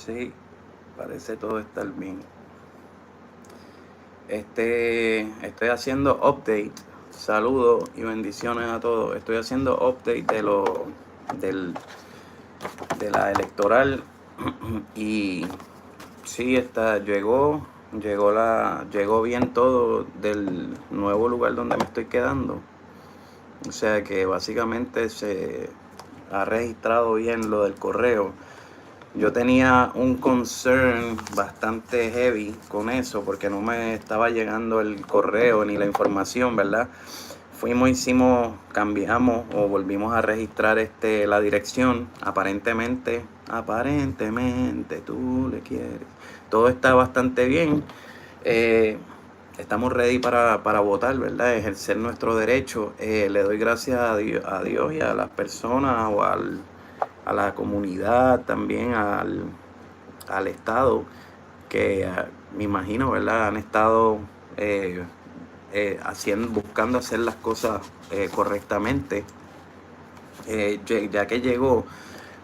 Sí, parece todo estar bien. Estoy haciendo update. Saludos y bendiciones a todos. Estoy haciendo update del, de la electoral y sí, llegó bien todo del nuevo lugar donde me estoy quedando. O sea que básicamente se ha registrado bien lo del correo. Yo tenía un concern bastante heavy con eso porque no me estaba llegando el correo ni la información, ¿verdad? Cambiamos o volvimos a registrar la dirección. Aparentemente tú le quieres. Todo está bastante bien. Estamos ready para votar, ¿verdad? Ejercer nuestro derecho. Le doy gracias a Dios y a las personas a la comunidad, también al Estado, que me imagino, ¿verdad? Han estado buscando hacer las cosas correctamente. Ya que llegó,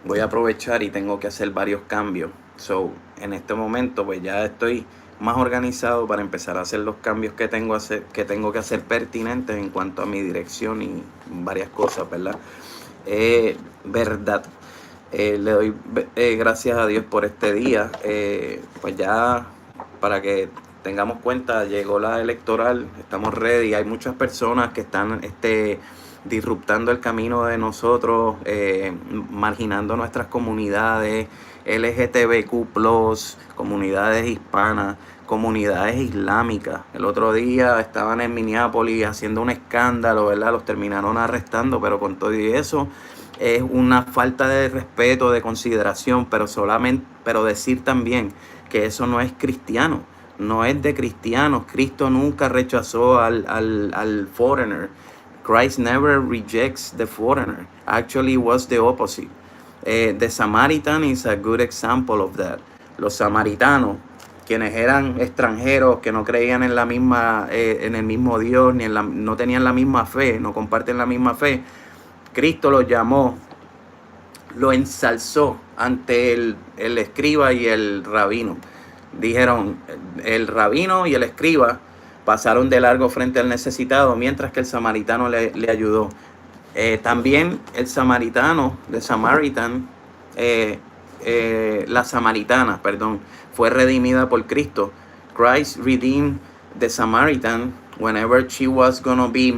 voy a aprovechar y tengo que hacer varios cambios. En este momento, pues ya estoy más organizado para empezar a hacer los cambios que tengo que hacer pertinentes en cuanto a mi dirección y varias cosas, ¿verdad? Verdad. Le doy gracias a Dios por este día. Pues ya, para que tengamos cuenta, llegó la electoral, estamos ready. Hay muchas personas que están disruptando el camino de nosotros, marginando nuestras comunidades, LGTBQ+, comunidades hispanas, comunidades islámicas. El otro día estaban en Minneapolis haciendo un escándalo, ¿verdad? Los terminaron arrestando, pero con todo y eso es una falta de respeto, de consideración, pero decir también que eso no es cristiano, no es de cristianos. Cristo nunca rechazó al foreigner. Christ never rejects the foreigner. Actually, it was the opposite. The Samaritan is a good example of that. Los samaritanos, quienes eran extranjeros, que no creían en en el mismo Dios, no tenían la misma fe, no comparten la misma fe, Cristo los llamó, lo ensalzó ante el escriba y el rabino. Dijeron, el rabino y el escriba pasaron de largo frente al necesitado, mientras que el samaritano le ayudó. También el samaritano, la samaritana, perdón, fue redimida por Cristo. Christ redeemed the Samaritan whenever she was gonna be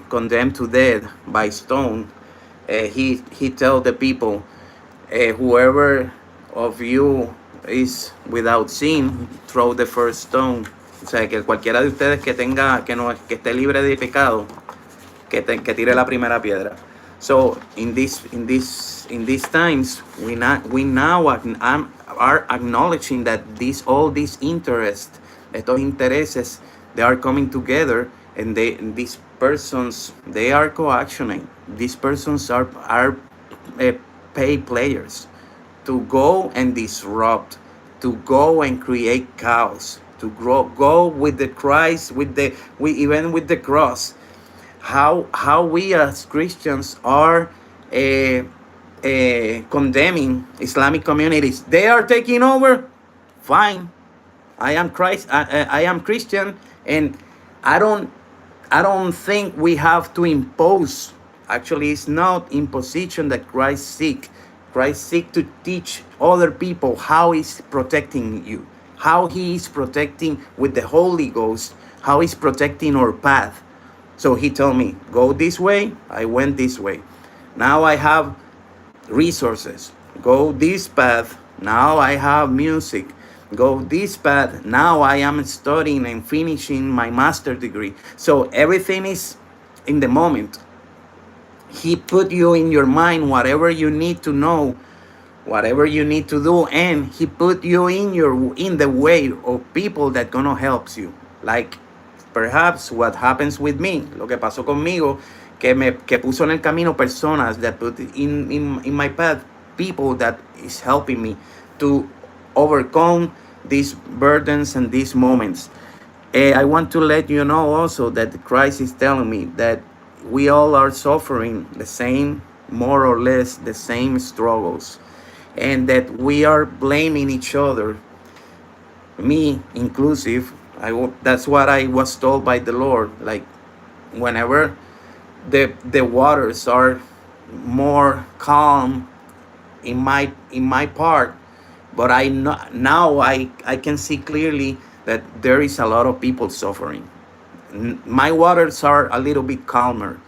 condemned to death by stone. He told the people, whoever of you is without sin, throw the first stone. O sea, que cualquiera de ustedes que esté libre de pecado, que tire la primera piedra. So in these times, we now are acknowledging that all these interests, estos intereses, they are coming together, and these persons, they are co-actioning. These persons are paid players to go and disrupt, to go and create chaos, to go with the Christ, even with the cross. How we as Christians are condemning Islamic communities. They are taking over. Fine, I am Christian, and I don't think we have to impose. Actually, it's not imposition that Christ seek. Christ seek to teach other people how He's protecting you, how He is protecting with the Holy Ghost, how He's protecting our path. So He told me, go this way. I went this way. Now I have resources. Go this path. Now I have music. Go this path. Now I am studying and finishing my master's degree. So everything is in the moment. He put you in your mind whatever you need to know, whatever you need to do, and He put you in the way of people that gonna help you. Like perhaps what happens with me, lo que pasó conmigo, que puso en el camino personas that put in my path people that is helping me to overcome these burdens and these moments. I want to let you know also that Christ is telling me that we all are suffering the same, more or less, the same struggles. and that we are blaming each other, me inclusive. That's what I was told by the Lord. Like, whenever the waters are more calm in my part, but now I can see clearly that there is a lot of people suffering. My waters are a little bit calmer.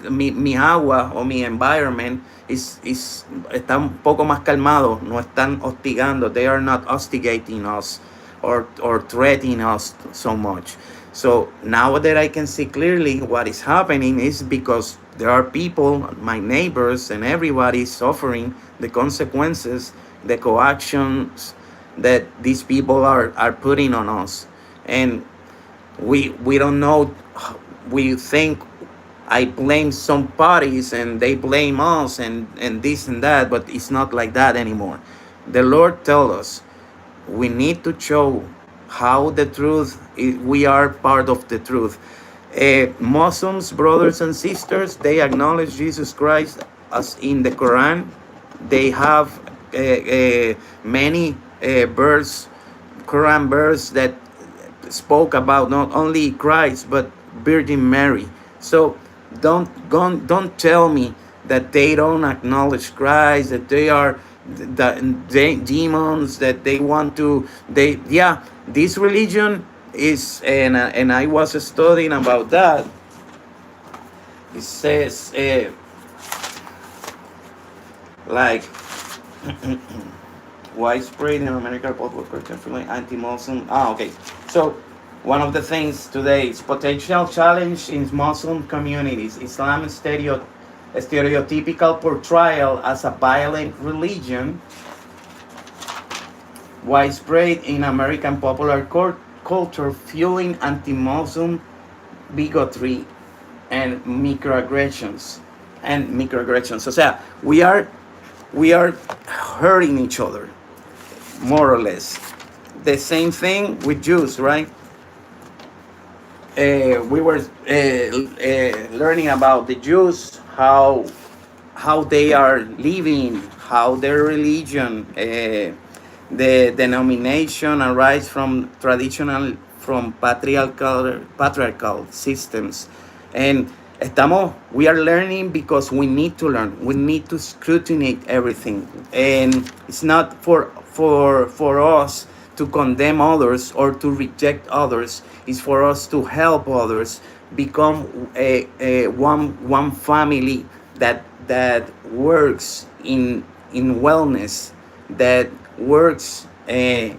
Mi agua o mi environment está un poco más calmado. No están hostigando. They are not hostigating us or threatening us so much. So now that I can see clearly what is happening is because there are people, my neighbors, and everybody suffering the consequences, the coactions that these people are putting on us. And we don't know. We think I blame some parties and they blame us and this and that, but it's not like that anymore. The Lord tells us we need to show how the truth we are part of the truth. Muslims, brothers and sisters, they acknowledge Jesus Christ as in the Quran. They have many Quran verse that spoke about not only Christ but Virgin Mary. So don't tell me that they don't acknowledge Christ, that they are the demons, that they want to yeah, this religion is, and I was studying about that. It says like widespread in America, political Christian feeling anti-Muslim. Okay. So one of the things today is potential challenge in Muslim communities. Islam stereotypical portrayal as a violent religion, widespread in American popular culture, fueling anti-Muslim bigotry and microaggressions. O sea, we are hurting each other, more or less. The same thing with Jews, right? We were learning about the Jews, how they are living, how their religion, the denomination arise from traditional, from patriarchal systems, and we are learning because we need to learn. We need to scrutinize everything, and it's not for us to condemn others or to reject others. It's for us to help others become a one family that works in wellness, that works in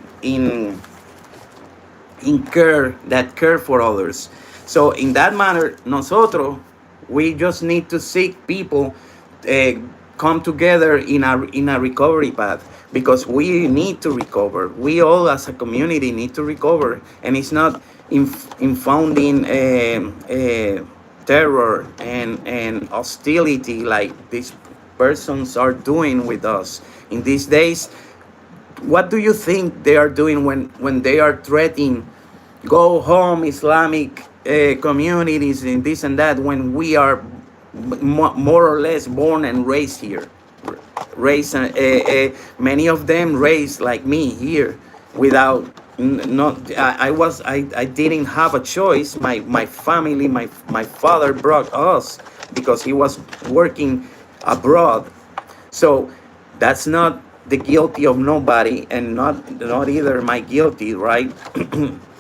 care, that care for others. So in that manner, nosotros, we just need to seek people come together in a recovery path, because we need to recover. We all as a community need to recover, and it's not in founding terror and hostility like these persons are doing with us in these days. What do you think they are doing when they are threatening go home Islamic communities and this and that, when we are more or less born and raised here, many of them raised like me here without not I didn't have a choice. My family, my father brought us because he was working abroad. So that's not the guilty of nobody, and not either my guilty, right?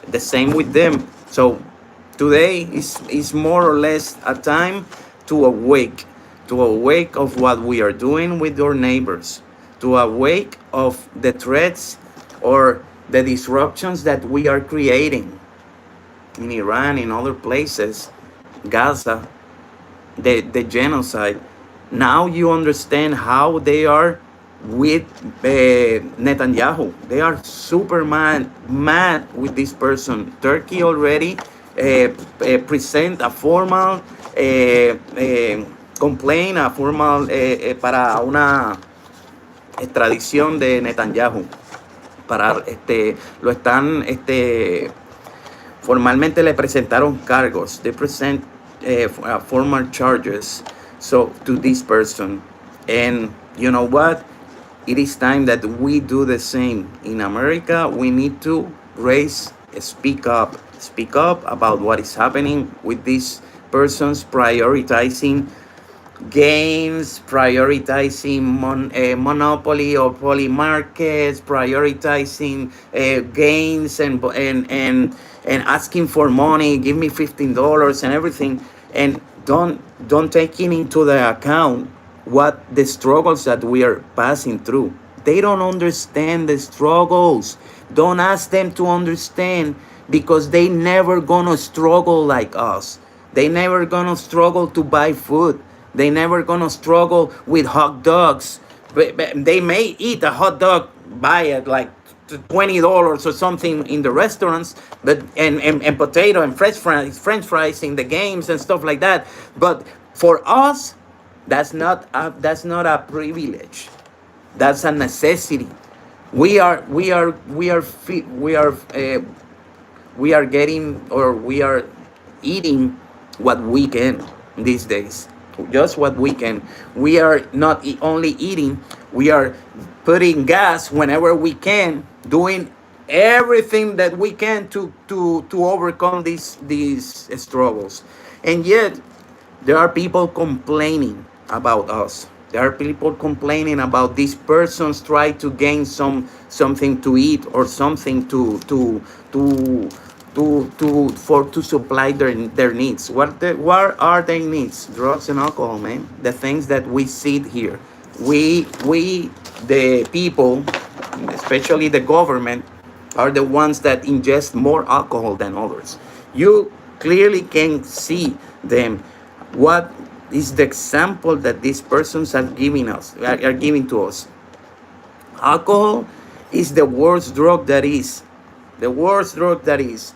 The same with them. So today is more or less a time to awake of what we are doing with our neighbors, to awake of the threats or the disruptions that we are creating in Iran, in other places, Gaza, the genocide. Now you understand how they are with Netanyahu. They are super mad with this person. Turkey already present a formal complaint, a formal para una extradición de Netanyahu. Lo están formalmente le presentaron cargos. They present formal charges to this person. And you know what? It is time that we do the same. In America, we need to raise, speak up about what is happening with these persons prioritizing games, prioritizing monopoly or poly markets, prioritizing gains and asking for money. Give me $15 and everything, and don't taking into the account what the struggles that we are passing through. They don't understand the struggles. Don't ask them to understand because they never gonna struggle like us. They never gonna struggle to buy food. They never gonna struggle with hot dogs. But they may eat a hot dog, buy it like $20 or something in the restaurants, but and potato and French fries in the games and stuff like that. But for us, that's not a privilege. That's a necessity. We are getting, or we are eating what we can these days, just what we can. We are not only eating, we are putting gas whenever we can, doing everything that we can to overcome these struggles. And yet there are people complaining about us. There are people complaining about these persons try to gain something to eat or something to to supply their needs. What are their needs? Drugs and alcohol, man. The things that we see here. We the people, especially the government, are the ones that ingest more alcohol than others. You clearly can see them. What is the example that these persons are giving to us? Alcohol is the worst drug that is. The worst drug that is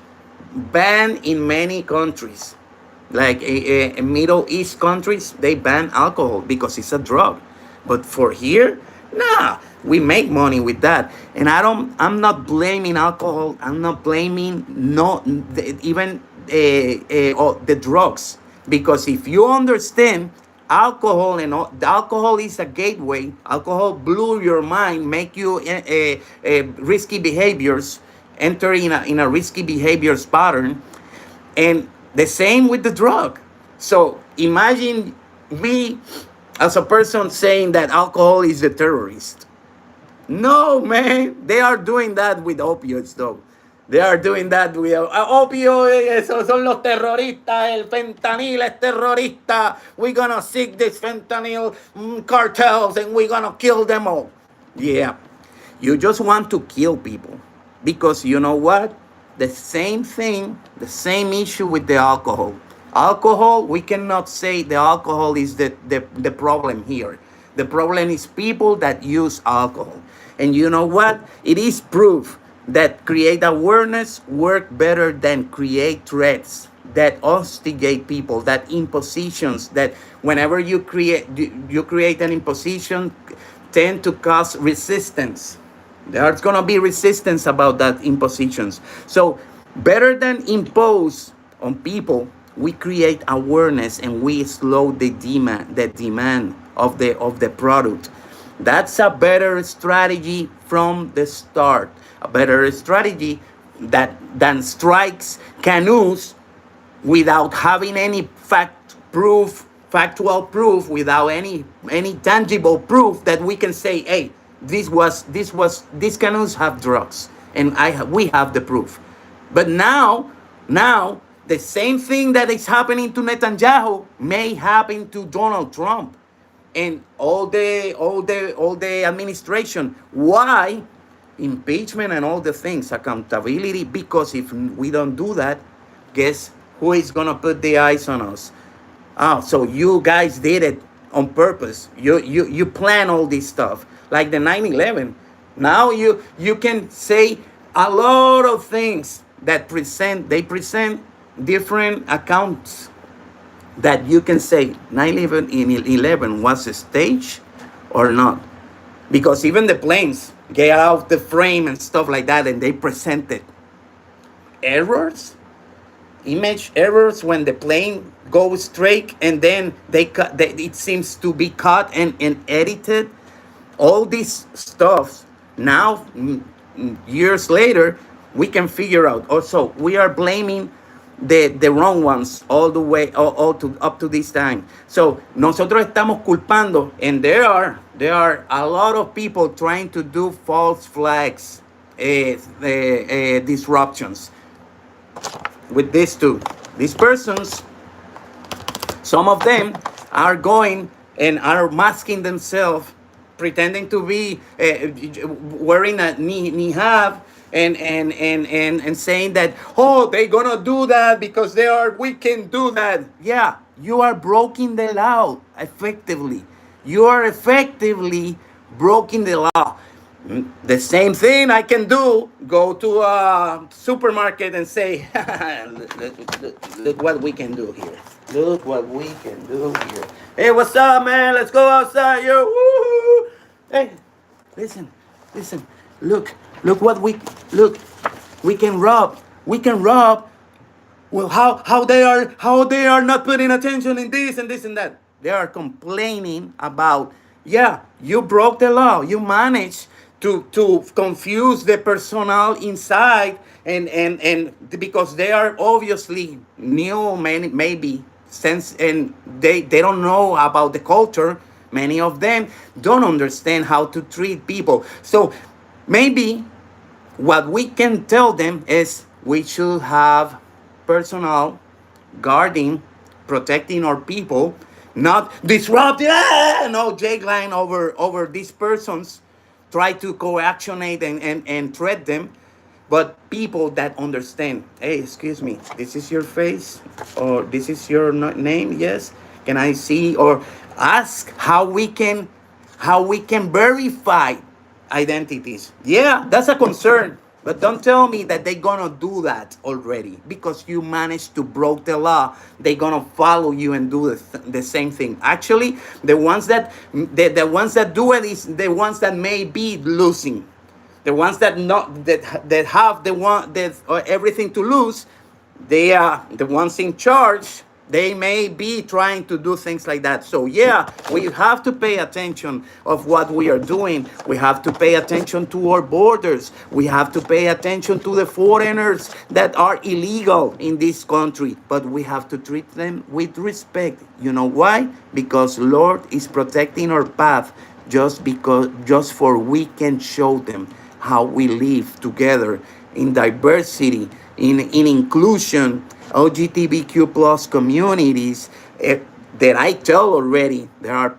banned in many countries, like Middle East countries. They ban alcohol because it's a drug. But for here, nah, we make money with that. And I'm not blaming alcohol. I'm not blaming even the drugs, because if you understand, alcohol and the alcohol is a gateway. Alcohol blew your mind, make you risky behaviors, enter in a risky behaviors pattern. And the same with the drug. So imagine me as a person saying that alcohol is the terrorist. No, man, they are doing that with opioids, though. They are doing that with opioids. Esos son los terroristas. El fentanil es terrorista. We're gonna seek these fentanyl cartels and we're gonna kill them all. Yeah, you just want to kill people because you know what? The same thing, the same issue with the alcohol. Alcohol, we cannot say the alcohol is the problem here. The problem is people that use alcohol. And you know what? It is proof that create awareness work better than create threats that instigate people, that impositions, that whenever you create an imposition, tend to cause resistance. There's gonna be resistance about that impositions. So better than impose on people, we create awareness and we slow the demand of the product. That's a better strategy from the start. A better strategy than strikes canoes without having any factual proof, without any tangible proof that we can say, hey, these canoes have drugs, and we have the proof. But now the same thing that is happening to Netanyahu may happen to Donald Trump and all the administration. Why? Impeachment and all the things, accountability, because if we don't do that, guess who is gonna put the eyes on us? Oh, so you guys did it on purpose. You plan all this stuff, like the 9/11. Now you can say a lot of things that present different accounts, that you can say 9/11 was a stage or not, because even the planes get out the frame and stuff like that, and they presented errors, image errors, when the plane goes straight and then it seems to be cut and edited. All these stuff now, years later, we can figure out. Also, we are blaming the wrong ones all the way, all to up to this time. So nosotros estamos culpando, and there are a lot of people trying to do false flags, disruptions with these two. These persons, some of them are going and are masking themselves, pretending to be wearing a nihab, and saying that, oh, they're gonna do that because we can do that. Yeah, you are breaking the law effectively. You are effectively breaking the law. The same thing I can do, go to a supermarket and say, look what we can do here. Look what we can do here. Hey, what's up, man? Let's go outside, yo. Woo! Hey, listen, listen. Look what we can rob. We can rob. Well, how they are not putting attention in this and this and that. They are complaining about, yeah, you broke the law. You managed to confuse the personnel inside, and because they are obviously new, maybe sense, and they don't know about the culture. Many of them don't understand how to treat people. So maybe what we can tell them is we should have personnel guarding, protecting our people, not disrupting, no Jake line over these persons, try to coactionate and threat them, but people that understand. Hey, excuse me, this is your face, or this is your name. Yes, can I see, or ask how we can verify identities. Yeah, that's a concern. But don't tell me that they're gonna do that already because you managed to broke the law. They're gonna follow you and do the same thing. Actually, the ones that do it is the ones that may be losing. The ones that have the one that everything to lose, they are the ones in charge. They may be trying to do things like that. So yeah, we have to pay attention of what we are doing. We have to pay attention to our borders. We have to pay attention to the foreigners that are illegal in this country. But we have to treat them with respect. You know why? Because Lord is protecting our path, just for we can show them how we live together in diversity, in inclusion, LGBTQ plus communities, that I tell already they are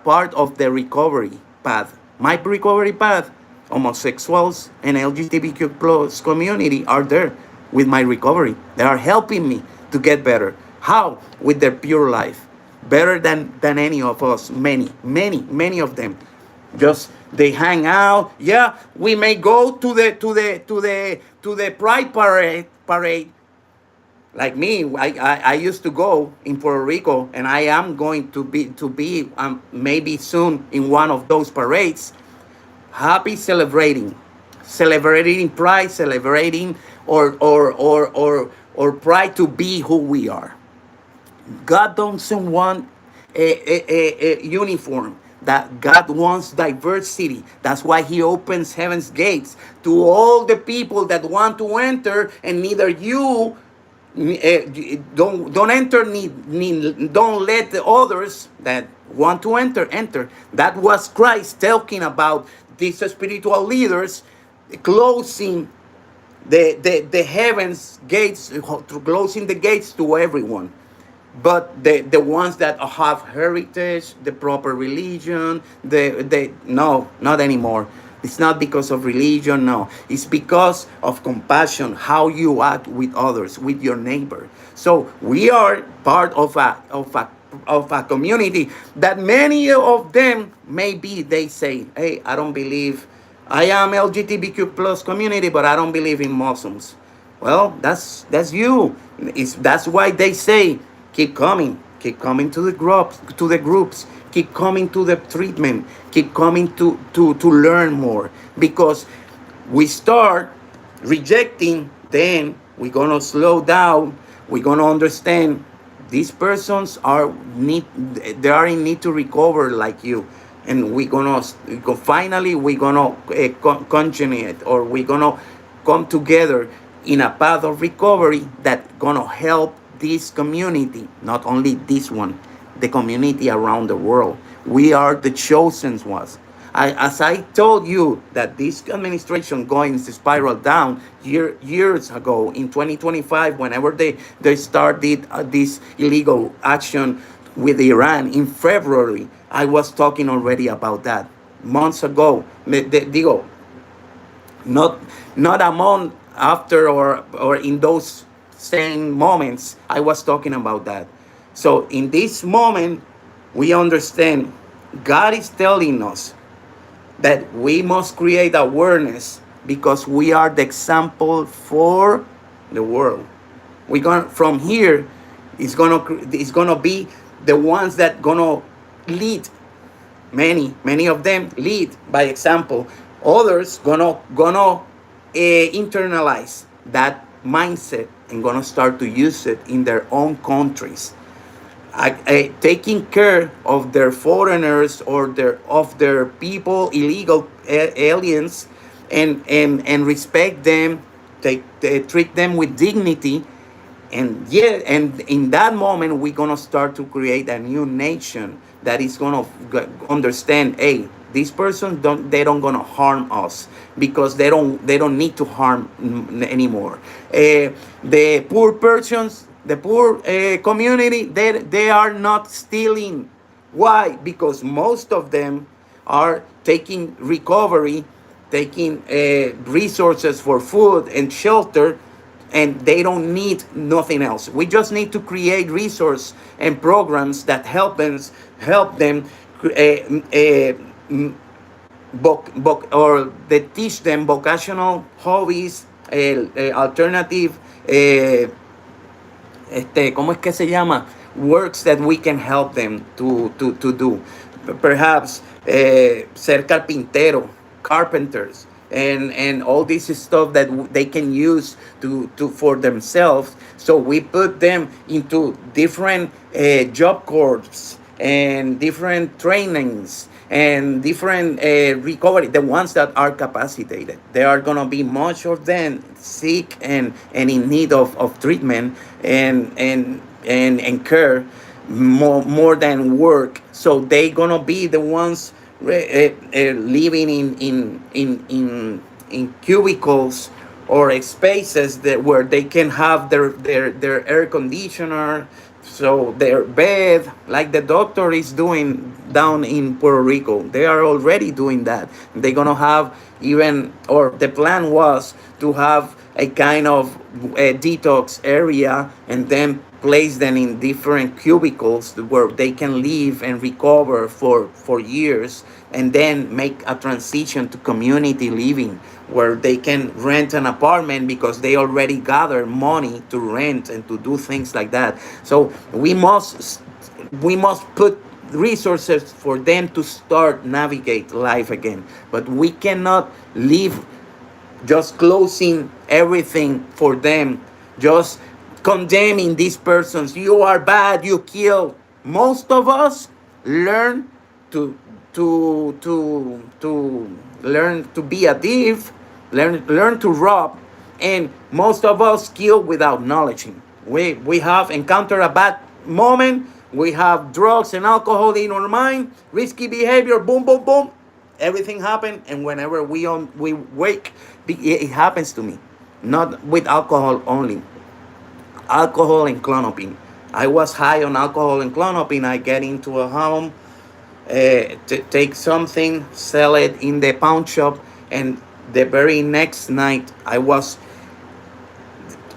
part of the recovery path. My recovery path, homosexuals and LGBTQ plus community are there with my recovery. They are helping me to get better. How? With their pure life, better than any of us. Many of them, just they hang out. Yeah, we may go to the pride parade. Like me, I used to go in Puerto Rico, and I am going to be maybe soon in one of those parades. Happy celebrating pride, celebrating or pride to be who we are. God doesn't want a uniform. That God wants diversity. That's why He opens heaven's gates to all the people that want to enter, and neither you don't enter, don't let the others that want to enter. That was Christ talking about these spiritual leaders closing the heavens gates, closing the gates to everyone, but the ones that have heritage, the proper religion, the no, not anymore. It's not because of religion, no. It's because of compassion, how you act with others, with your neighbor. So we are part of a community that many of them maybe they say, hey, I don't believe, I am LGBTQ plus community, but I don't believe in Muslims. Well, that's you. That's why they say keep coming to the groups, keep coming to the treatment, keep coming to learn more, because we start rejecting, then we're gonna slow down. We're gonna understand these persons they are in need to recover like you. and finally we're gonna congenerate, or we're gonna come together in a path of recovery that gonna help this community, not only this one, the community around the world. We are the chosen ones. As I told you that this administration going to spiral down years ago in 2025, whenever they started this illegal action with Iran in February, I was talking already about that months ago. Digo, not not a month after, or in those same moments, I was talking about that. So in this moment, we understand God is telling us that we must create awareness, because we are the example for the world. We're going from here, it's gonna be the ones that gonna lead. Many of them lead by example. Others gonna internalize that mindset and gonna start to use it in their own countries, taking care of their foreigners, or their people, illegal aliens, and respect them, they treat them with dignity. And yeah, and in that moment we're gonna start to create a new nation that is gonna understand, hey, these persons don't gonna harm us, because they don't need to harm anymore. The poor persons, the poor community, they are not stealing. Why? Because most of them are taking recovery, taking resources for food and shelter, and they don't need nothing else. We just need to create resource and programs that help them or they teach them vocational hobbies, alternative, ¿cómo es que se llama? Works that we can help them to do. Perhaps ser carpintero, carpenters, and all this stuff that they can use to for themselves. So we put them into different job corps and different trainings and different recovery. The ones that are capacitated, there are gonna be much of them sick and in need of treatment and care, more than work. So they gonna be the ones living in cubicles or spaces that where they can have their air conditioner, so their bed, like the doctor is doing down in Puerto Rico. They are already doing that. They're gonna have, even, or the plan was to have a kind of a detox area, and then place them in different cubicles where they can live and recover for years, and then make a transition to community living, where they can rent an apartment because they already gather money to rent and to do things like that. So we must put resources for them to start navigate life again. But we cannot live just closing everything for them, just condemning these persons. You are bad, you kill. Most of us learn to learn to be a thief, learn to rob, and most of us kill without knowledge. We have encountered a bad moment. We have drugs and alcohol in our mind, risky behavior, boom, boom, boom. Everything happened, and whenever we wake, it happens to me. Not with alcohol only, alcohol and clonopin. I was high on alcohol and clonopin. I get into a home, take something, sell it in the pawn shop, and the very next night I was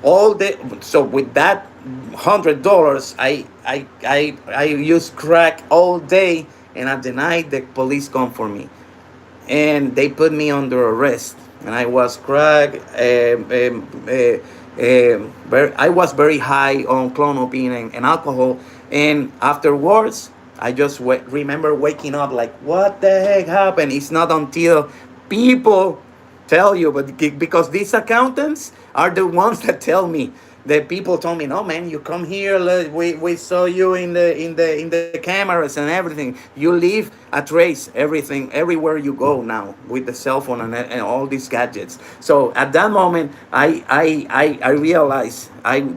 all the so with that $100, I used crack all day, and at the night the police come for me, and they put me under arrest, and I was crack. I was very high on clonopin and alcohol, and afterwards I just remember waking up like, what the heck happened? It's not until people tell you, but because these accountants are the ones that tell me, The people told me, no man, you come here, we saw you in the cameras and everything. You leave a trace, everything, everywhere you go now with the cell phone and all these gadgets. So at that moment I realized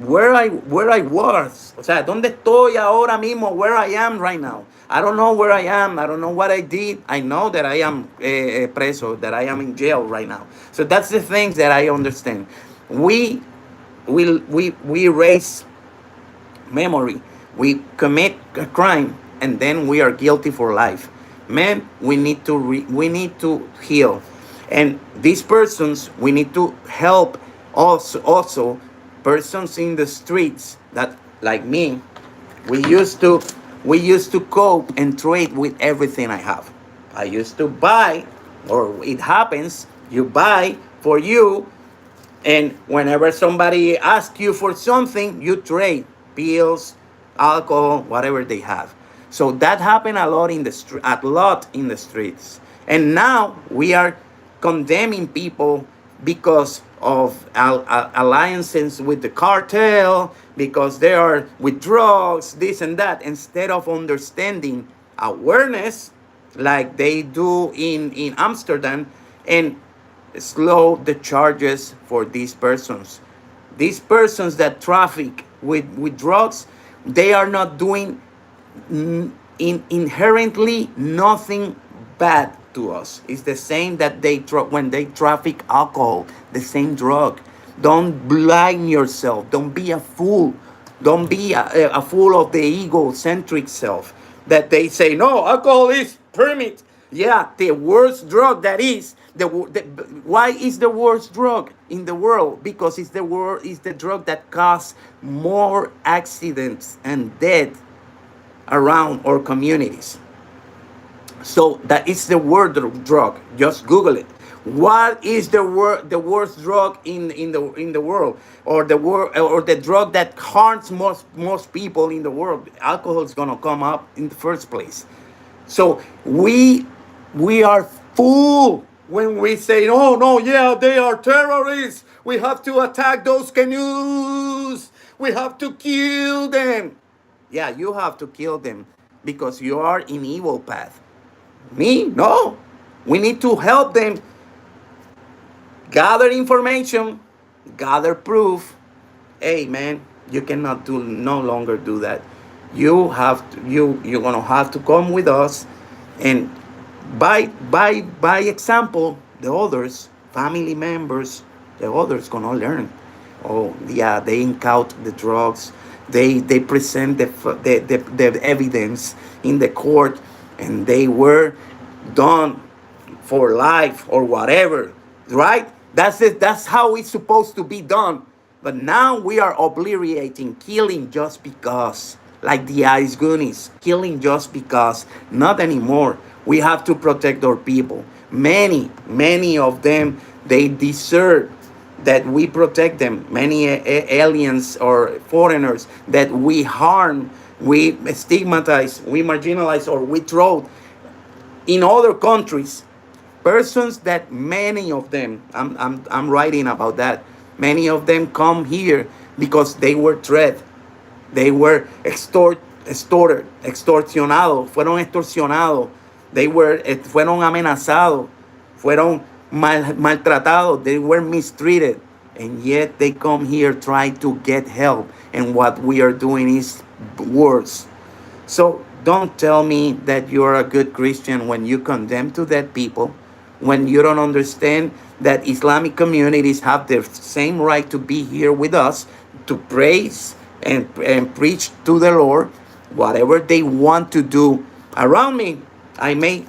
where I was. O sea, ¿dónde estoy ahora mismo? Where I am right now. I don't know where I am. I don't know what I did. I know that I am preso, that I am in jail right now. So that's the things that I understand. We we raise memory. We commit a crime, and then we are guilty for life. Man, we need to heal, and these persons we need to help. Also persons in the streets that, like me, we used to cope and trade with everything I have. I used to buy, or it happens, you buy for you, and whenever somebody asks you for something, you trade pills, alcohol, whatever they have. So that happened a lot in the streets. And now we are condemning people because of alliances with the cartel, because they are with drugs, this and that, instead of understanding awareness like they do in Amsterdam, and slow the charges for these persons. These persons that traffic with drugs, they are not doing inherently nothing bad to us. It's the same that when they traffic alcohol, the same drug. Don't blind yourself. Don't be a fool. Don't be a fool of the egocentric self that they say, no, alcohol is permit. Yeah, the worst drug that is. Why is the worst drug in the world? Because it's the drug that causes more accidents and death around our communities. So that is the word drug. Just Google it. What is the worst drug in the world, or the drug that harms most people in the world? Alcohol is gonna come up in the first place. So we are fool when we say, oh no, yeah, they are terrorists. We have to attack those canoes. We have to kill them. Yeah, you have to kill them because you are in evil path. Me? No. We need to help them gather information, gather proof. Hey man, you cannot no longer do that. You're gonna have to come with us, and by example, the others, family members, the others gonna learn. Oh yeah, they incaut the drugs. They present the evidence in the court, and they were done for life or whatever, right? That's it. That's how it's supposed to be done. But now we are obliterating, killing just because, like the Ice Goonies, killing just because. Not anymore. We have to protect our people. Many of them, they deserve that we protect them. Many aliens or foreigners that we harm, we stigmatize, we marginalize, or we throw in other countries. Persons that many of them, I'm writing about that. Many of them come here because they were threatened. They were extorsionados, fueron extorsionados. Fueron amenazados, fueron maltratados. They were mistreated, and yet they come here try to get help. And what we are doing is worse. So don't tell me that you're a good Christian when you condemn to dead people, when you don't understand that Islamic communities have the same right to be here with us, to praise and preach to the Lord, whatever they want to do around me. I may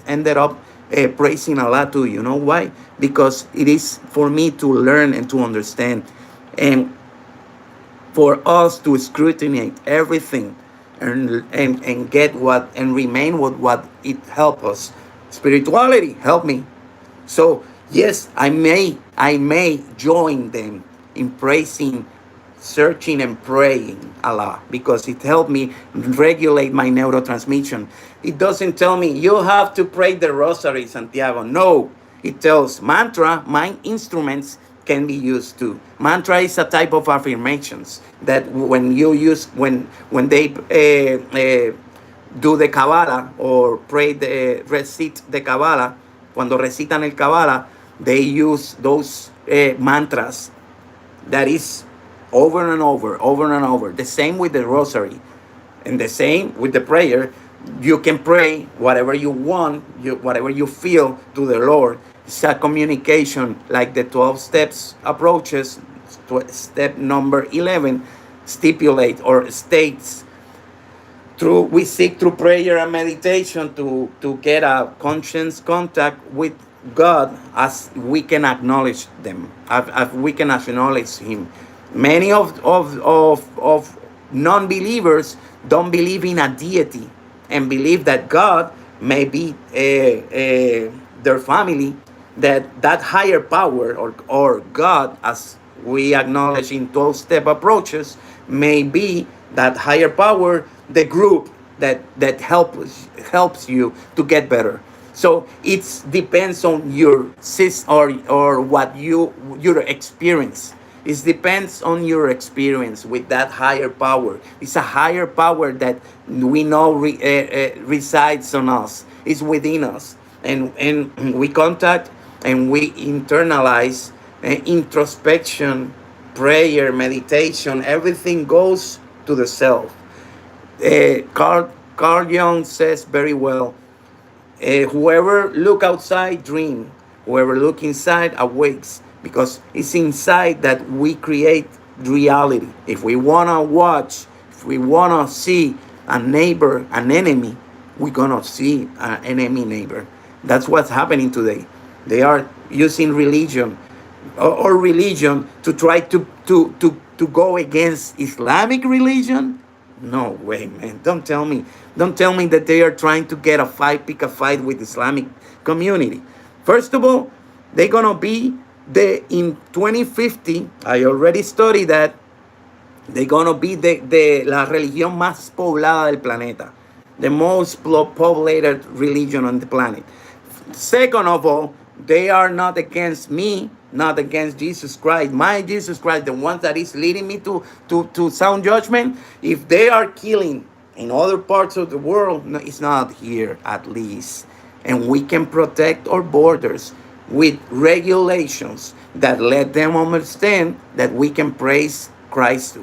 ended up praising Allah too. You know why? Because it is for me to learn and to understand, and for us to scrutinize everything, and get what, and remain with what it help us. Spirituality help me. So yes, I may join them in praising, searching and praying Allah, because it helped me regulate my neurotransmission. It doesn't tell me you have to pray the rosary, Santiago. No, it tells mantra, mind instruments, can be used too. Mantra is a type of affirmations that when you use when they do the Kabbalah or pray the recite the Kabbalah, cuando recitan el Kabbalah, they use those mantras that is over and over, over and over. The same with the rosary, and the same with the prayer. You can pray whatever you want, whatever you feel to the Lord. It's a communication like the 12 steps approaches. Step number 11 stipulate or states through we seek through prayer and meditation to get a conscious contact with God as we can acknowledge them, as we can acknowledge Him. Many of non-believers don't believe in a deity and believe that God may be their family, that higher power or God, as we acknowledge in 12-step approaches, may be that higher power, the group that helps you to get better. So it depends on your or what your experience. It depends on your experience with that higher power. It's a higher power that we know resides on us. It's within us, and we contact and we internalize introspection, prayer, meditation. Everything goes to the self. Carl Jung says very well, whoever look outside dream, whoever look inside awakes, because it's inside that we create reality. If we want to watch, if we want to see a neighbor, an enemy, we're going to see an enemy neighbor. That's what's happening today. They are using religion or religion to try to go against Islamic religion. No way, man. Don't tell me that they are trying to get a fight, pick a fight with Islamic community. First of all, they're gonna be in 2050. I already studied that. They're gonna be la religión más poblada del planeta, the most populated religion on the planet. Second of all, they are not against me, not against Jesus Christ. My Jesus Christ, the one that is leading me to sound judgment. If they are killing in other parts of the world, no, it's not here at least. And we can protect our borders with regulations that let them understand that we can praise Christ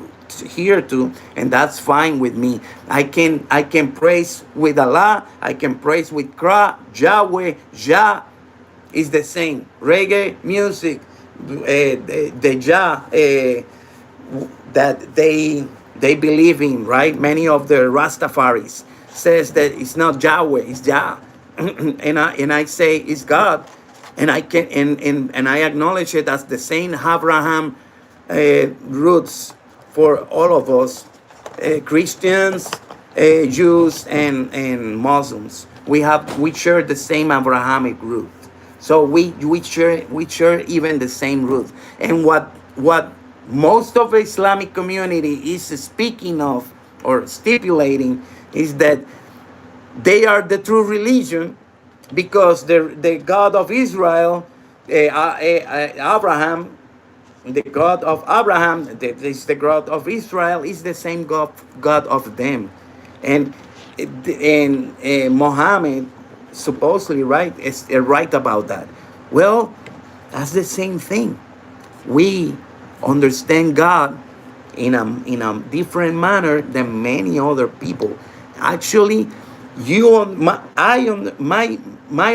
here too, and that's fine with me. I can praise with Allah, I can praise with Kra, Yahweh, Jah is the same. Reggae music, the Jah that they believe in, right? Many of the Rastafaris says that it's not Yahweh, it's Jah, and I say it's God, and I can and I acknowledge it as the same Abraham roots for all of us, Christians, Jews, and Muslims. We share the same Abrahamic root. So we share even the same root. And what most of the Islamic community is speaking of or stipulating is that they are the true religion because the God of Israel, Abraham, the God of Abraham, the God of Israel, is the same God of them, and Muhammad supposedly is right about that. Well, that's the same thing. We understand God in a different manner than many other people. Actually, my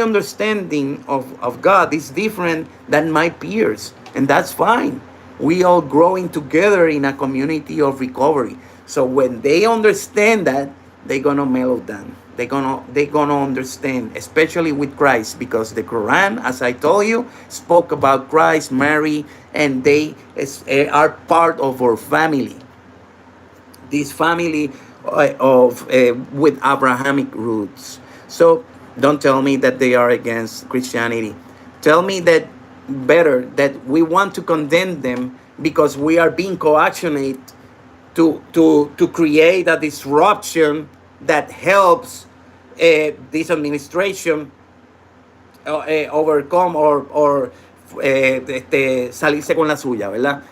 understanding of God is different than my peers, and that's fine. We all growing together in a community of recovery. So when they understand that, they're gonna mellow down. They're gonna understand, especially with Christ, because the Quran, as I told you, spoke about Christ, Mary, and they are part of our family. This family with Abrahamic roots. So don't tell me that they are against Christianity. Tell me that we want to condemn them because we are being coactionated to create a disruption that helps this administration overcome or salirse con la suya, ¿verdad?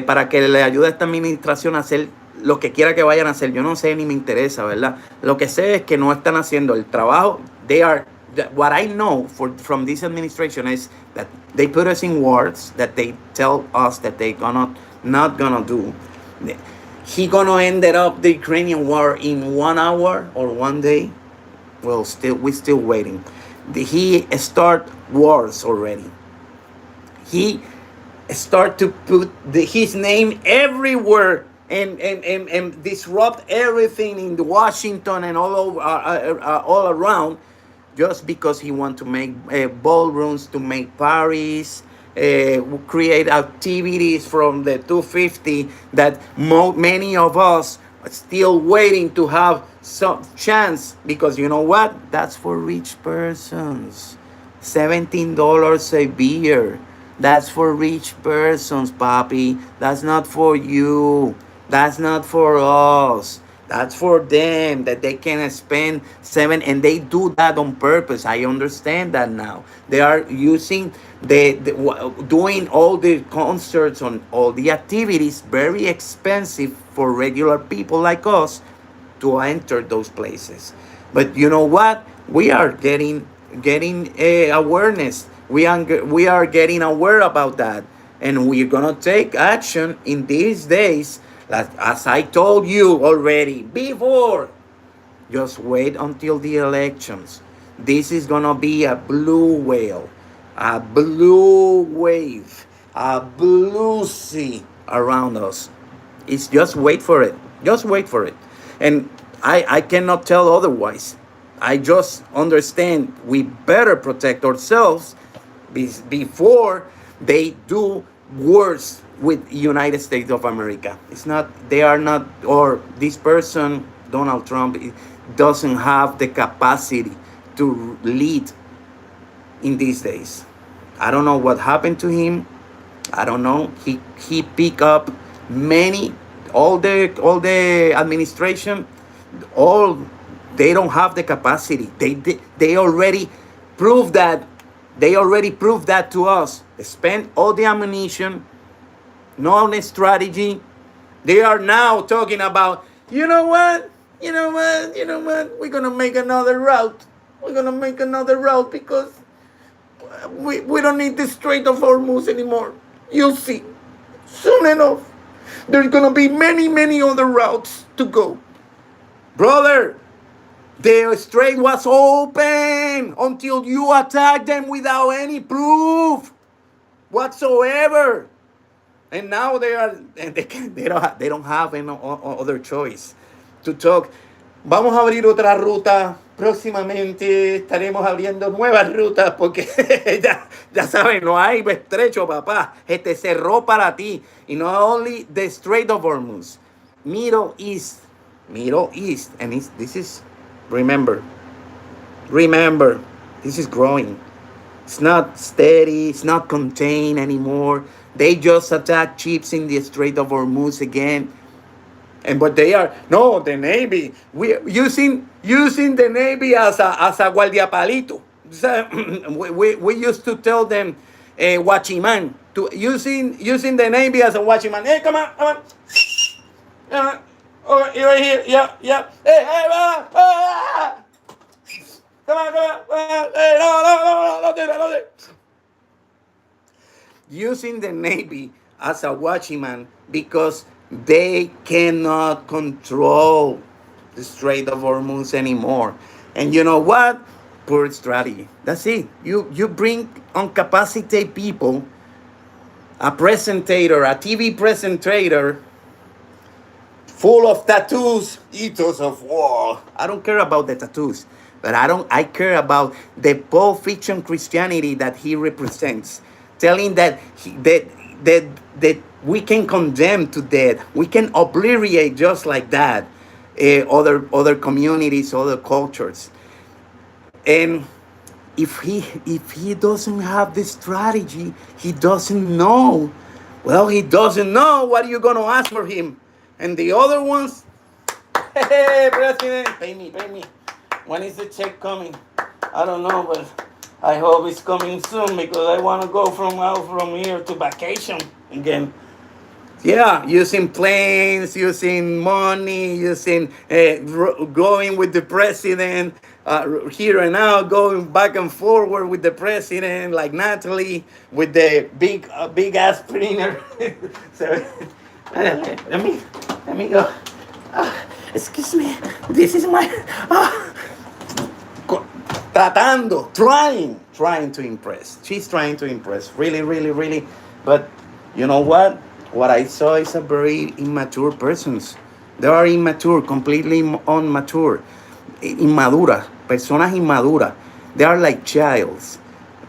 Para que le ayude a esta administración a hacer lo que quiera que vayan a hacer. Yo no sé ni me interesa, ¿verdad? Lo que sé es que no están haciendo el trabajo. What I know from this administration is that they put us in wars that they tell us that they not gonna do. He gonna end up the Ukrainian war in 1 hour or 1 day. Well, we're still waiting. He start wars already. He start to put his name everywhere and disrupt everything in Washington and all over, all around, just because he want to make ballrooms, to make parties, create activities from the 250 that many of us are still waiting to have some chance, because you know what? That's for rich persons. $17 a beer. That's for rich persons, papi. That's not for you. That's not for us. That's for them, that they can spend seven, and they do that on purpose. I understand that now. They are using doing all the concerts on all the activities very expensive for regular people like us to enter those places. But you know what? We are getting awareness. We are getting aware about that, and we're gonna take action in these days. As I told you already before, just wait until the elections. This is gonna be a blue whale, a blue wave, a blue sea around us. It's just wait for it. Just wait for it. And I cannot tell otherwise. I just understand we better protect ourselves before they do worse with United States of America. It's not, they are not, or this person, Donald Trump, doesn't have the capacity to lead in these days. I don't know what happened to him. I don't know. He picked up many, all the administration, all, they don't have the capacity. They already proved that. They already proved that to us. They spent all the ammunition, no strategy. They are now talking about, you know what? You know what? You know what? We're gonna make another route. We're gonna make another route because we don't need the Strait of Hormuz anymore. You'll see. Soon enough, there's gonna be many other routes to go. Brother, the strait was open until you attacked them without any proof whatsoever. And now they don't have any other choice to talk. Vamos a abrir otra ruta próximamente. Estaremos abriendo nuevas rutas porque ya saben, no hay estrecho, papá. Cerró para ti. Y not only the Strait of Hormuz, Middle East, and this is, remember, this is growing. It's not steady. It's not contained anymore. They just attack ships in the Strait of Hormuz again. But they are, no, the Navy. We using the Navy as a guardiapalito. We used to tell them, watchman, to using the Navy as a watchman. Hey, come on. Oh, you're right here. Yeah. Hey, come on. Hey, no, do that. Using the Navy as a watchman because they cannot control the Strait of Hormuz anymore. And you know what? Poor strategy. That's it. You bring incapacitated people, a TV presenter, full of tattoos, ethos of war. I don't care about the tattoos, but I care about the Pulp Fiction Christianity that he represents, telling that that we can condemn to death, we can obliterate just like that, other communities, other cultures. And if he doesn't have the strategy, he doesn't know. Well, he doesn't know what you're gonna ask for him. And the other ones, hey, President, pay me. When is the check coming? I don't know, but I hope it's coming soon because I want to go from out from here to vacation again. Yeah, using planes, using money, using going with the president here and now, going back and forward with the president, like Natalie with the big ass printer. So let me go. Excuse me, this is my trying to impress. She's trying to impress, really, really, really. But you know what? What I saw is a very immature persons. They are immature, completely immature, inmadura, personas inmaduras. They are like childs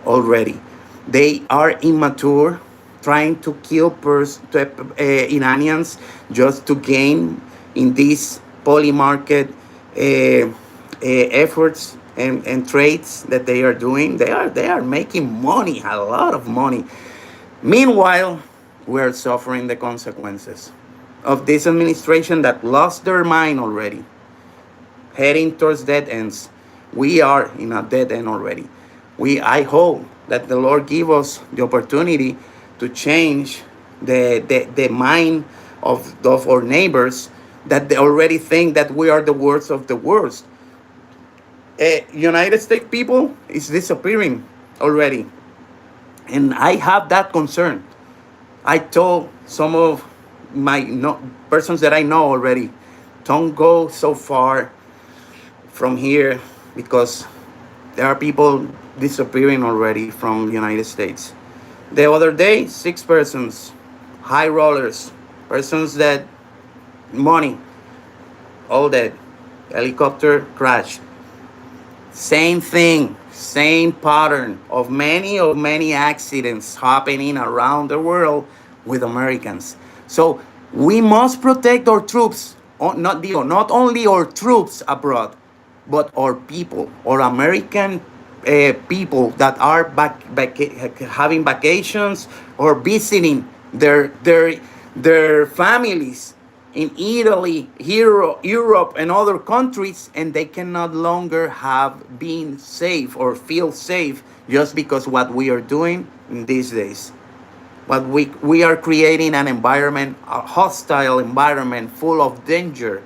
already. They are immature, trying to kill Iranians just to gain in this poly market efforts and trades that they are doing. They are making money, a lot of money. Meanwhile, we're suffering the consequences of this administration that lost their mind already, heading towards dead ends. We are in a dead end already. I hope that the Lord give us the opportunity to change the mind of our neighbors, that they already think that we are the worst of the worst. United States people is disappearing already, and I have that concern. I told some of my persons that I know already, don't go so far from here because there are people disappearing already from United States. The other day, 6 persons, high rollers, persons that money, all that, helicopter crash. Same thing, same pattern of many accidents happening around the world with Americans. So we must protect our troops, not only our troops abroad, but our people, our American people that are having vacations or visiting their families in Italy, Europe, and other countries, and they can no longer have been safe or feel safe just because what we are doing in these days. But we are creating an environment, a hostile environment full of danger,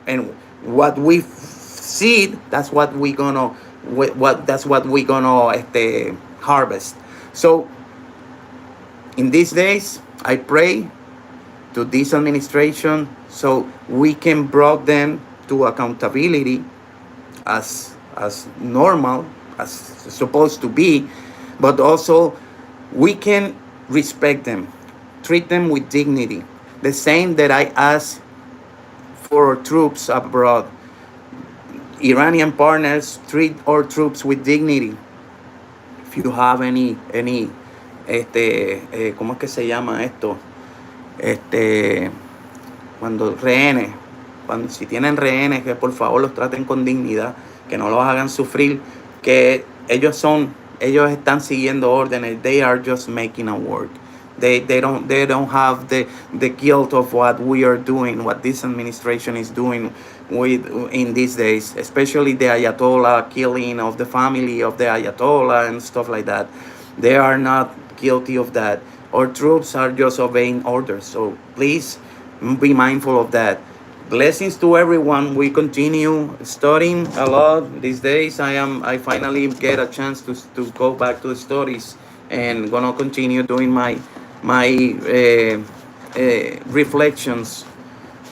and what we seed, that's what we gonna that's what we gonna harvest. So in these days, I pray to this administration so we can bring them to accountability as normal, as supposed to be, but also we can respect them, treat them with dignity, the same that I ask for our troops abroad. Iranian partners, treat our troops with dignity. If you have any ¿cómo es que se llama esto? Cuando rehenes, si tienen rehenes, que por favor los traten con dignidad, que no los hagan sufrir, que ellos están siguiendo órdenes. They are just making a work. They don't have the guilt of what we are doing, what this administration is doing in these days, especially the Ayatollah killing of the family of the Ayatollah and stuff like that. They are not guilty of that. Our troops are just obeying orders. So please be mindful of that. Blessings to everyone. We continue studying a lot these days. I finally get a chance to go back to the studies and gonna continue doing my reflections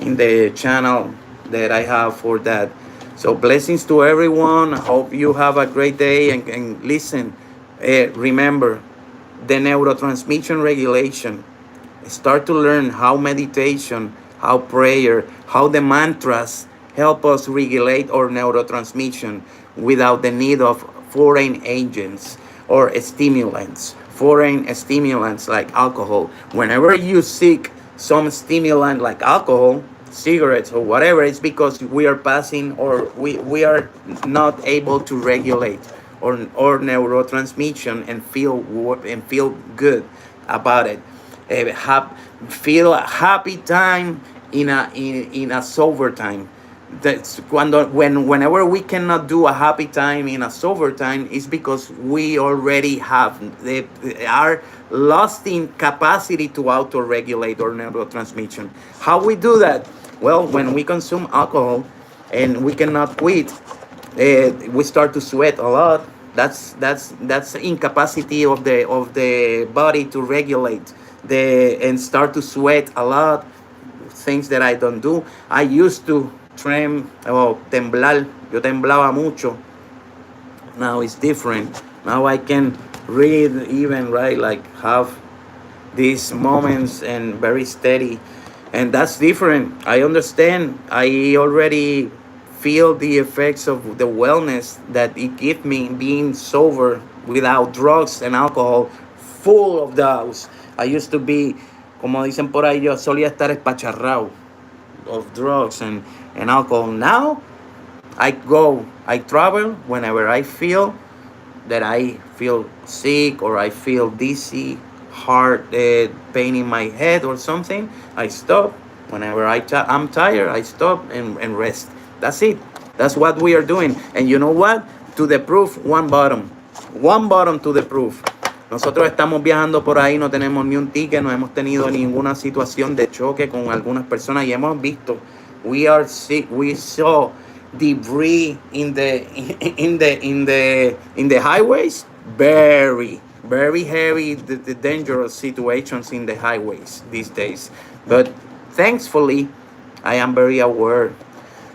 in the channel that I have for that. So blessings to everyone. Hope you have a great day and listen. Remember the neurotransmission regulation. Start to learn how meditation, how prayer, how the mantras help us regulate our neurotransmission without the need of foreign agents or stimulants. Foreign stimulants like alcohol. Whenever you seek some stimulant like alcohol, cigarettes, or whatever, it's because we are passing or we are not able to regulate or neurotransmission and feel good about it. Feel a happy time in a sober time. Whenever we cannot do a happy time in a sober time, is because we already have are lost in capacity to auto regulate our neurotransmission. How we do that? Well, when we consume alcohol and we cannot quit, we start to sweat a lot. That's incapacity of the body to regulate the and start to sweat a lot. Things that I don't do. I used to temblar. Yo temblaba mucho. Now it's different. Now I can read even, right, like have these moments and very steady, and that's different. I understand. I already feel the effects of the wellness that it gives me being sober without drugs and alcohol, full of those. I used to be, como dicen por ahí, yo solía estar espacharrado of drugs and alcohol. Now I travel whenever I feel that I feel sick or I feel dizzy, heart pain in my head or something. I stop. Whenever I'm tired, I stop and rest. That's it. That's what we are doing. And you know what? To the proof, one bottom. One bottom to the proof. Nosotros estamos viajando por ahí, no tenemos ni un ticket, no hemos tenido ninguna situación de choque con algunas personas y hemos visto, we are sick, we saw debris in the highways, very heavy, the dangerous situations in the highways these days. But thankfully, I am very aware.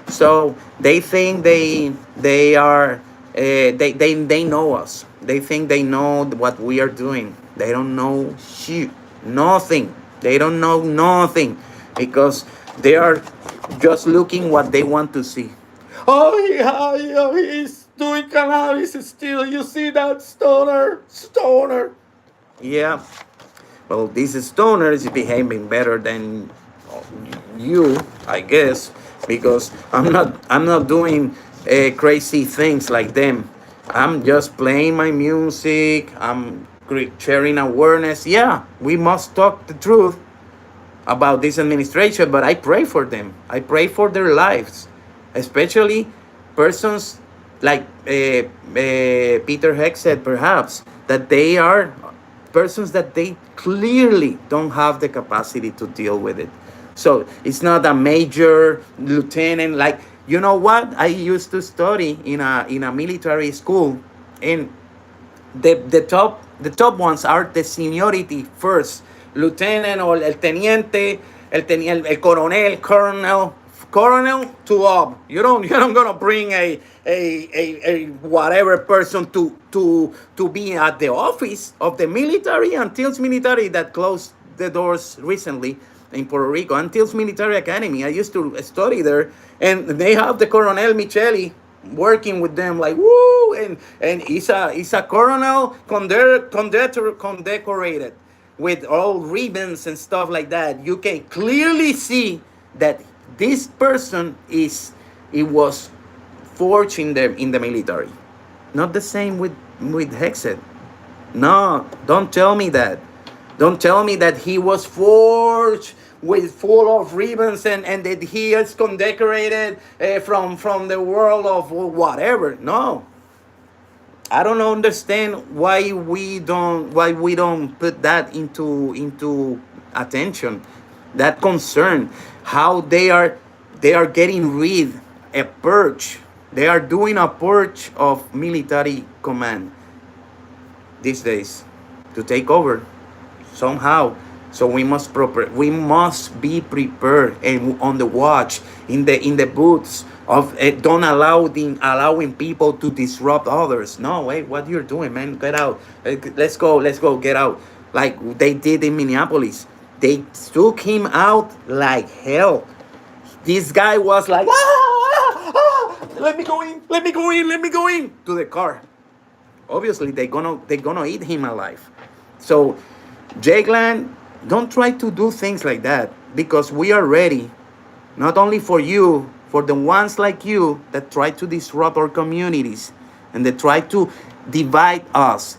So they think they are they know us. They think they know what we are doing. They don't know shit, nothing. They don't know nothing because they are just looking what they want to see. Oh, yeah, he's doing cannabis still. You see that stoner. Yeah. Well, this stoner is behaving better than you, I guess, because I'm not doing crazy things like them. I'm just playing my music. I'm sharing awareness. Yeah, we must talk the truth about this administration, but I pray for them. I pray for their lives, especially persons like Peter Heck said, perhaps, that they are persons that they clearly don't have the capacity to deal with it. So it's not a major lieutenant. Like, you know what? I used to study in a military school, and the top ones are the seniority first, lieutenant or el coronel, colonel to up. You're not gonna bring a whatever person to be at the office of the military. Until military that closed the doors recently in Puerto Rico, Antilles Military Academy. I used to study there, and they have the Colonel Micheli working with them, like woo, and he's a colonel condecorated with all ribbons and stuff like that. You can clearly see that this person it was forged in the military. Not the same with Hexed. No, don't tell me that. Don't tell me that he was forged with full of ribbons and that he is condecorated from the world of whatever. No, I don't understand why we don't put that into attention, that concern, how they are getting rid a purge. They are doing a purge of military command these days to take over somehow. So we must be prepared and on the watch in the booths of don't allowing people to disrupt others. No, wait, what you're doing, man? Get out. Let's go, get out. Like they did in Minneapolis. They took him out like hell. This guy was like, let me go in to the car. Obviously, they're gonna eat him alive. So, Jagland, don't try to do things like that, because we are ready, not only for you, for the ones like you that try to disrupt our communities and that try to divide us.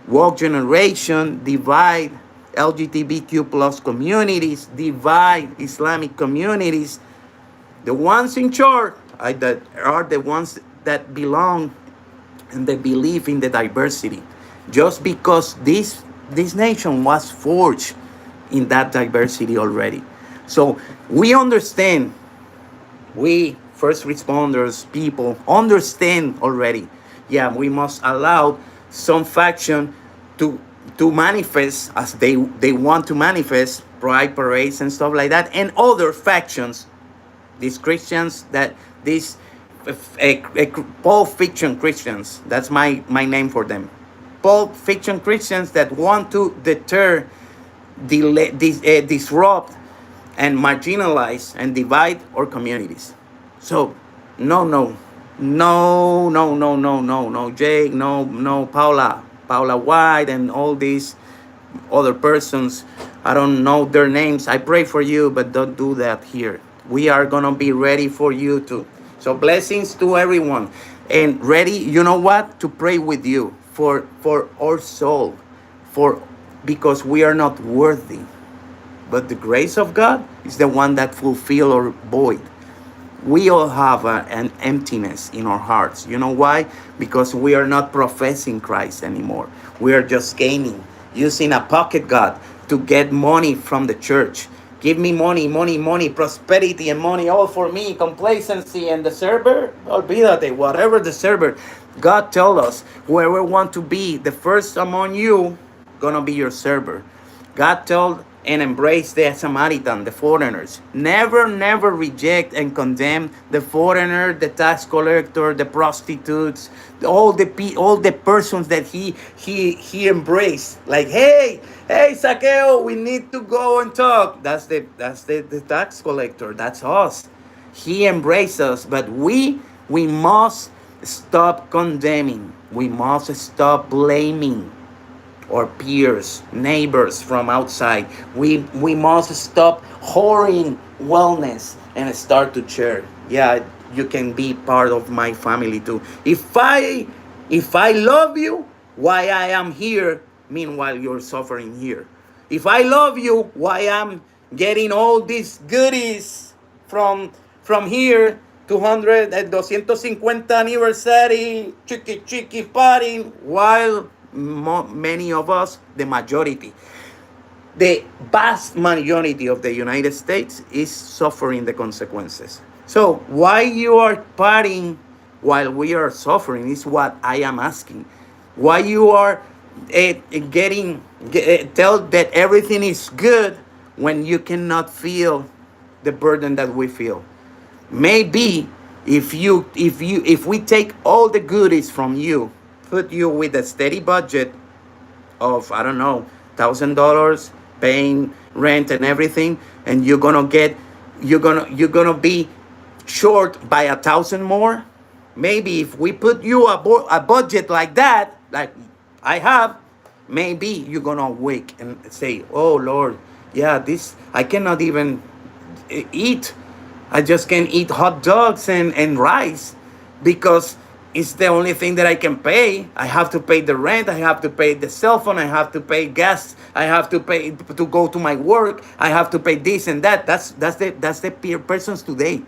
Woke generation, divide LGBTQ plus communities, divide Islamic communities. The ones in charge that are the ones that belong and they believe in the diversity. Just because this nation was forged in that diversity already. So we understand, we first responders, people understand already. Yeah, we must allow some faction to manifest as they want to manifest, pride parades and stuff like that, and other factions, these Christians that these Pulp Fiction Christians, that's my name for them. Pulp Fiction Christians that want to deter, disrupt, and marginalize and divide our communities. So, no, no, no, no, no, no, no, no, Jake, no, no, Paula White, and all these other persons. I don't know their names. I pray for you, but don't do that here. We are gonna be ready for you too. So blessings to everyone, and ready. You know what? To pray with you for our soul, for because we are not worthy, but the grace of God is the one that fulfill our void. We all have an emptiness in our hearts. You know why? Because we are not professing Christ anymore. We are just gaining, using a pocket God to get money from the church. Give me money, money, money, prosperity and money, all for me, complacency, and the server, olvídate, whatever the server. God tell us, whoever want to be the first among you, gonna be your server. God told and embrace the Samaritan, the foreigners. Never, never reject and condemn the foreigner, the tax collector, the prostitutes, all the persons that he embraced. Like, hey, Zaccheo, we need to go and talk. That's the tax collector. That's us. He embraced us, but we must stop condemning. We must stop blaming or peers, neighbors from outside. We must stop hoarding wellness and start to share. Yeah, you can be part of my family too. If I love you, why I am here, meanwhile you're suffering here. If I love you, why I'm getting all these goodies from here, 200 and 250 anniversary, chicky party, while many of us, the majority, the vast majority of the United States is suffering the consequences. So why you are partying while we are suffering is what I am asking. Why you are tell that everything is good when you cannot feel the burden that we feel. Maybe if we take all the goodies from you, put you with a steady budget of, I don't know, $1,000, paying rent and everything, and you're gonna be short by 1,000 more. Maybe if we put you a budget like that, like I have, maybe you're gonna wake and say, oh Lord, yeah, this I cannot even eat. I just can eat hot dogs and rice because it's the only thing that I can pay. I have to pay the rent. I have to pay the cell phone. I have to pay gas. I have to pay to go to my work. I have to pay this and that. That's the peer persons today.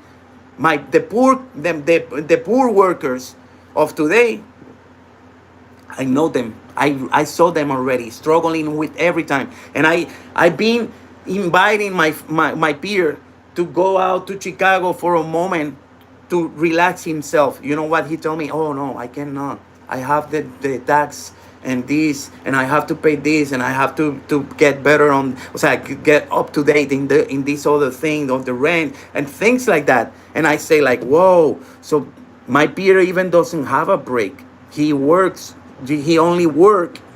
The poor workers of today. I know them. I saw them already struggling with every time. And I've been inviting my peer to go out to Chicago for a moment to relax himself. You know what he told me? Oh no, I cannot. I have the tax and this, and I have to pay this, and I have to get better on, so I could get up to date in this other thing of the rent and things like that. And I say like, whoa. So my peer even doesn't have a break. He works. He only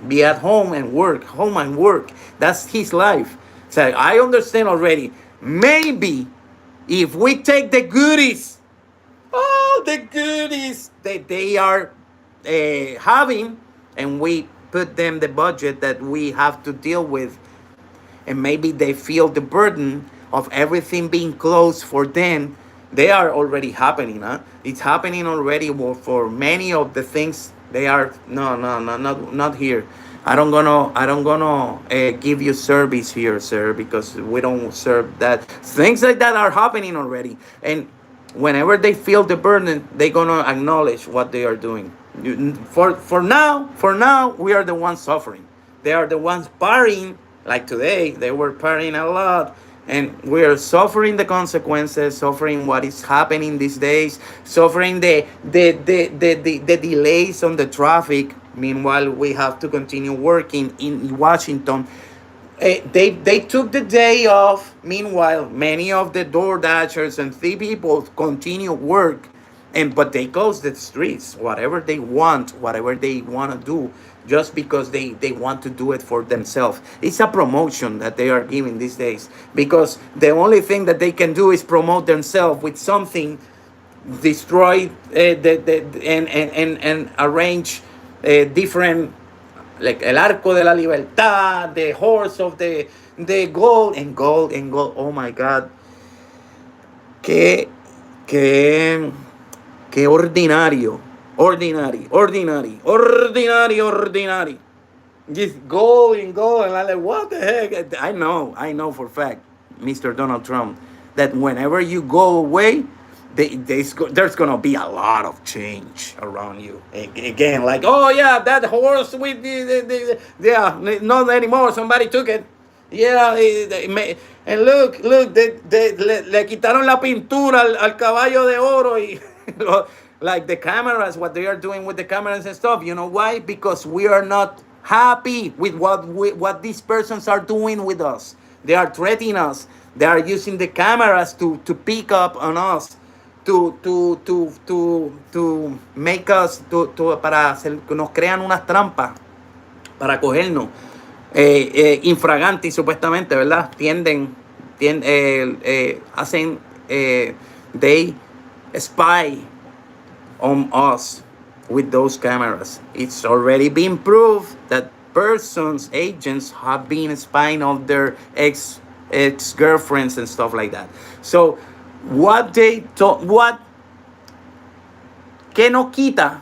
be at home and work, home and work. That's his life. So I understand already. Maybe if we take the goodies, all the goodies that they are having, and we put them the budget that we have to deal with, and maybe they feel the burden of everything being closed for them. They are already happening, huh? It's happening already for many of the things. They are no, not here. I don't gonna give you service here, sir, because we don't serve that. Things like that are happening already, and whenever they feel the burden, they're gonna acknowledge what they are doing. For now, we are the ones suffering. They are the ones partying. Like today, they were partying a lot, and we are suffering the consequences, suffering what is happening these days, suffering the delays on the traffic. Meanwhile, we have to continue working in Washington. They took the day off. Meanwhile, many of the door dashers and the people continue work, and but they close the streets, whatever they want to do, just because they want to do it for themselves. It's a promotion that they are giving these days, because the only thing that they can do is promote themselves with something, destroy and arrange different, like el arco de la libertad, the horse of the gold, and gold and gold. Oh my God, qué qué qué ordinario, ordinary. Just gold and gold, and I'm like, what the heck? I know for a fact, Mr. Donald Trump, that whenever you go away, there's gonna be a lot of change around you. Again, like, oh yeah, that horse with yeah, not anymore. Somebody took it. Yeah, and look, le quitaron la pintura al caballo de oro y like the cameras, what they are doing with the cameras and stuff. You know why? Because we are not happy with what these persons are doing with us. They are threatening us. They are using the cameras to pick up on us, to make us, para hacer, que nos crean unas trampas para cogernos. Infraganti, supuestamente, ¿verdad? Hacen, they spy on us with those cameras. It's already been proved that persons, agents, have been spying on their ex girlfriends and stuff like that. So what que no quita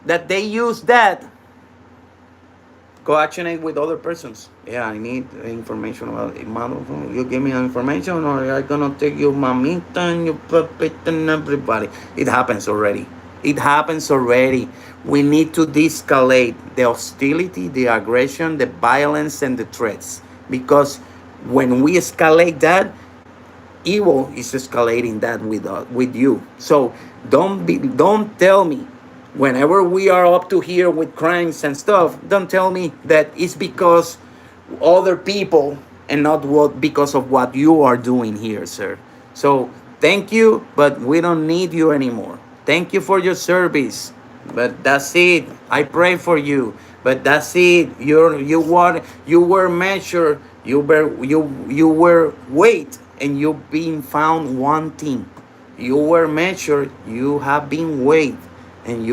that they use that coactionate with other persons. Yeah, I need information about it. You give me information, or I'm gonna take your mamita and your puppet and everybody. It happens already. We need to de-escalate the hostility, the aggression, the violence, and the threats. Because when we escalate that, evil is escalating that with you. So don't tell me, whenever we are up to here with crimes and stuff, don't tell me that it's because other people and not because of what you are doing here, sir. So thank you, but we don't need you anymore. Thank you for your service, but that's it. I pray for you, but that's it. You were measured. You were weighed, and you've been found wanting. You were measured. You have been weighed, and